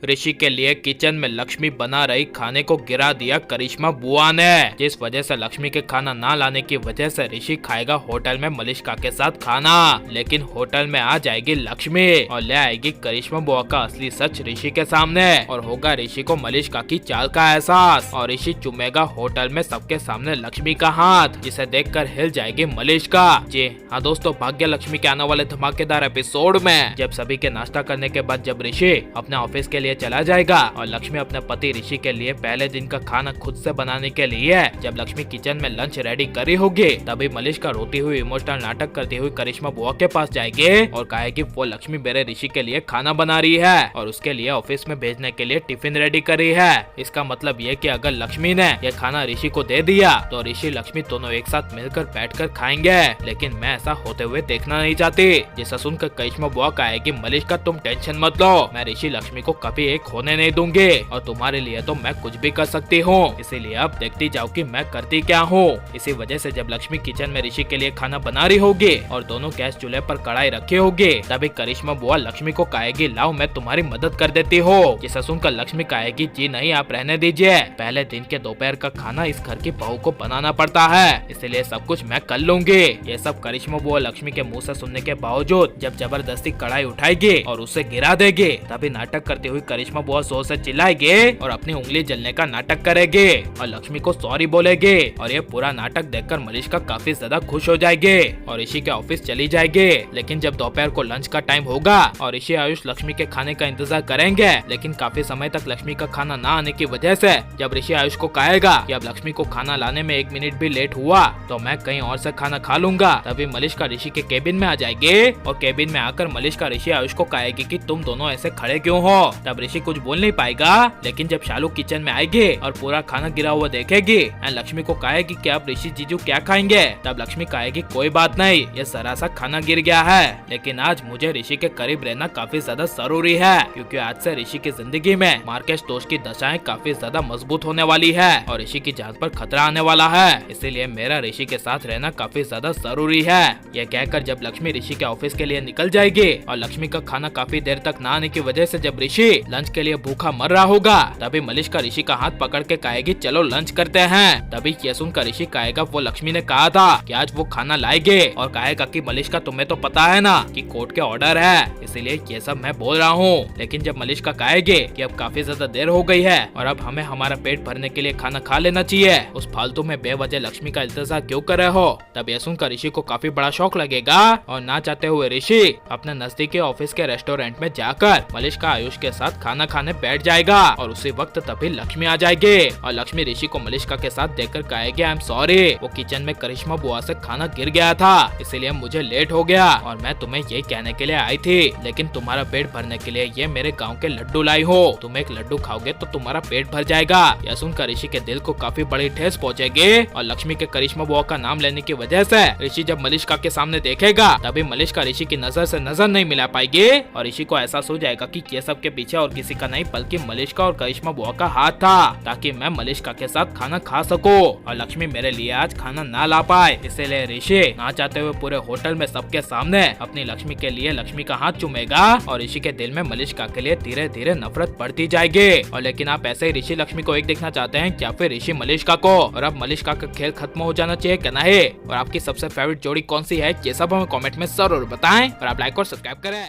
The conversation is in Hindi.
ऋषि के लिए किचन में लक्ष्मी बना रही खाने को गिरा दिया करिश्मा बुआ ने, जिस वजह से लक्ष्मी के खाना ना लाने की वजह से ऋषि खाएगा होटल में मलिष्का के साथ खाना। लेकिन होटल में आ जाएगी लक्ष्मी और ले आएगी करिश्मा बुआ का असली सच ऋषि के सामने और होगा ऋषि को मलिष्का की चाल का एहसास और ऋषि चूमेगा होटल में सबके सामने लक्ष्मी का हाथ, जिसे देखकर हिल जाएगी मलिष्का। जी हाँ दोस्तों, भाग्य लक्ष्मी के आने वाले धमाकेदार एपिसोड में जब सभी के नाश्ता करने के बाद जब ऋषि अपने ऑफिस के लिए चला जाएगा और लक्ष्मी अपने पति ऋषि के लिए पहले दिन का खाना खुद से बनाने के लिए जब लक्ष्मी किचन में लंच रेडी करी होगी, तभी मलिष्का रोती हुई इमोशनल नाटक करती हुई करिश्मा बुआ के पास जाएगी और कहेगी वो लक्ष्मी मेरे ऋषि के लिए खाना बना रही है और उसके लिए ऑफिस में भेजने के लिए टिफिन रेडी कर रही है। इसका मतलब ये कि अगर लक्ष्मी ने यह खाना ऋषि को दे दिया तो ऋषि लक्ष्मी दोनों एक साथ मिलकर बैठकर खाएंगे, लेकिन मैं ऐसा होते हुए देखना नहीं चाहती। जिसे सुनकर करिश्मा बुआ कहेगी मलिष्का तुम टेंशन मत लो, मैं ऋषि लक्ष्मी को कभी एक होने नहीं दूंगी और तुम्हारे लिए तो मैं कुछ भी कर सकती हूँ, इसीलिए अब देखती जाओ कि मैं करती क्या हूँ। इसी वजह से जब लक्ष्मी किचन में ऋषि के लिए खाना बना रही होगी और दोनों गैस चूल्हे पर कढ़ाई रखी होगी, तभी करिश्मा बुआ लक्ष्मी को कहेगी लाओ मैं तुम्हारी मदद कर देती हूँ। जिसे सुनकर लक्ष्मी कहेगी जी नहीं, आप रहने दीजिए, पहले दिन के दोपहर का खाना इस घर की बहू को बनाना पड़ता है, इसलिए सब कुछ मैं कर लूंगी। ये सब करिश्मा बुआ लक्ष्मी के मुँह से सुनने के बावजूद जब जबरदस्ती कढ़ाई उठाएगी और उसे गिरा देगी, तभी नाटक करती हुई करिश्मा बुआ जोर से चिल्लाएगी और अपनी उंगली जलने का नाटक करेगी और लक्ष्मी को सॉरी बोलेगी और ये पूरा नाटक देखकर मलिष्का काफी ज्यादा खुश हो जाएगी और ऋषि के ऑफिस चली जाएगी। लेकिन जब दोपहर को लंच का टाइम होगा और ऋषि आयुष लक्ष्मी के खाने का इंतजार करेंगे, लेकिन काफी समय तक लक्ष्मी का खाना ना आने की वजह से जब ऋषि आयुष को कहेगा कि अब लक्ष्मी को खाना लाने में 1 मिनट भी लेट हुआ तो मैं कहीं और से खाना खा लूंगा, तभी मलिष्का ऋषि के केबिन में आ जाएगी और केबिन में आकर मलिष्का ऋषि आयुष को कहेगी कि तुम दोनों ऐसे खड़े क्यों हो। तब ऋषि कुछ बोल नहीं पाएगा, लेकिन जब शालू किचन में आएगी और पूरा खाना गिरा हुआ देखेगी एंड लक्ष्मी को कहेगी कि अब ऋषि जीजू क्या खाएंगे, तब लक्ष्मी कहेगी कोई बात नहीं, ये जरा सा खाना गिर गया है, लेकिन आज मुझे ऋषि के करीब रहना काफी ज्यादा जरूरी है क्योंकि आज से ऋषि की जिंदगी में मार्केश दोष की दशाएं काफी ज्यादा मजबूत होने वाली है और ऋषि की जान पर खतरा आने वाला है, इसीलिए मेरा ऋषि के साथ रहना काफी ज्यादा जरूरी है। यह कहकर जब लक्ष्मी ऋषि के ऑफिस के लिए निकल जाएगी और लक्ष्मी का खाना काफी देर तक न आने की वजह से जब ऋषि लंच के लिए भूखा मर रहा होगा, तभी मलिष्का ऋषि का हाथ पकड़ के कहेगी चलो लंच करते हैं। तभी ये सुनकर ऋषि कहेगा वो लक्ष्मी ने कहा था कि आज वो खाना लाएंगे और कहेगा कि मलिष्का तुम्हें तो पता है ना कि कोर्ट के ऑर्डर है, इसीलिए ये सब मैं बोल रहा हूँ। लेकिन जब मलिष्का कहेगी कि अब काफी ज्यादा देर हो गई है और अब हमें हमारा पेट भरने के लिए खाना खा लेना चाहिए, उस फालतू में बेवजह लक्ष्मी का इंतजार क्यों कर रहे हो, तब यह सुनकर ऋषि को काफी बड़ा शौक लगेगा और ना चाहते हुए ऋषि अपने नजदीकी ऑफिस के रेस्टोरेंट में जाकर मलिष्का आयुष के साथ खाना खाने बैठ जाएगा और उसी वक्त तभी लक्ष्मी आ जाएगी और लक्ष्मी ऋषि को मलिष्का के साथ देखकर कहेगी आई एम सॉरी, वो किचन में करिश्मा बुआ से खाना गिर गया था, इसीलिए मुझे लेट हो गया और मैं तुम्हें ये कहने के लिए आई थी, लेकिन तुम्हारा पेट भरने के लिए ये मेरे गाँव के लड्डू लाई हो, तुम एक लड्डू खाओगे तो तुम्हारा पेट भर जाएगा। यह सुनकर ऋषि के दिल को काफी बड़ी ठेस पहुंचेगी और लक्ष्मी के करिश्मा बुआ का नाम लेने की वजह से ऋषि जब मलिष्का के सामने देखेगा तभी मलिष्का ऋषि की नजर से नजर नहीं मिला पाएगी और ऋषि को एहसास हो जाएगा कि ये सब के पीछे और किसी का नहीं बल्कि मलिष्का और करिश्मा बुआ का हाथ था, ताकि मैं मलिष्का के साथ खाना खा सकूं और लक्ष्मी मेरे लिए आज खाना ना ला पाए। इसीलिए ऋषि ना चाहते हुए पूरे होटल में सबके सामने अपनी लक्ष्मी के लिए लक्ष्मी का हाथ चूमेगा और ऋषि के दिल में मलिष्का के लिए धीरे धीरे नफरत बढ़ती जाएगी। और लेकिन आप ऐसे ही ऋषि लक्ष्मी को एक देखना चाहते हैं या फिर ऋषि मलिष्का को, और अब मलिष्का का खेल खत्म हो जाना चाहिए क्या नहीं, और आपकी सबसे फेवरेट जोड़ी कौन सी है ये सब हमें कॉमेंट में जरूर बताएं और आप लाइक और सब्सक्राइब करें।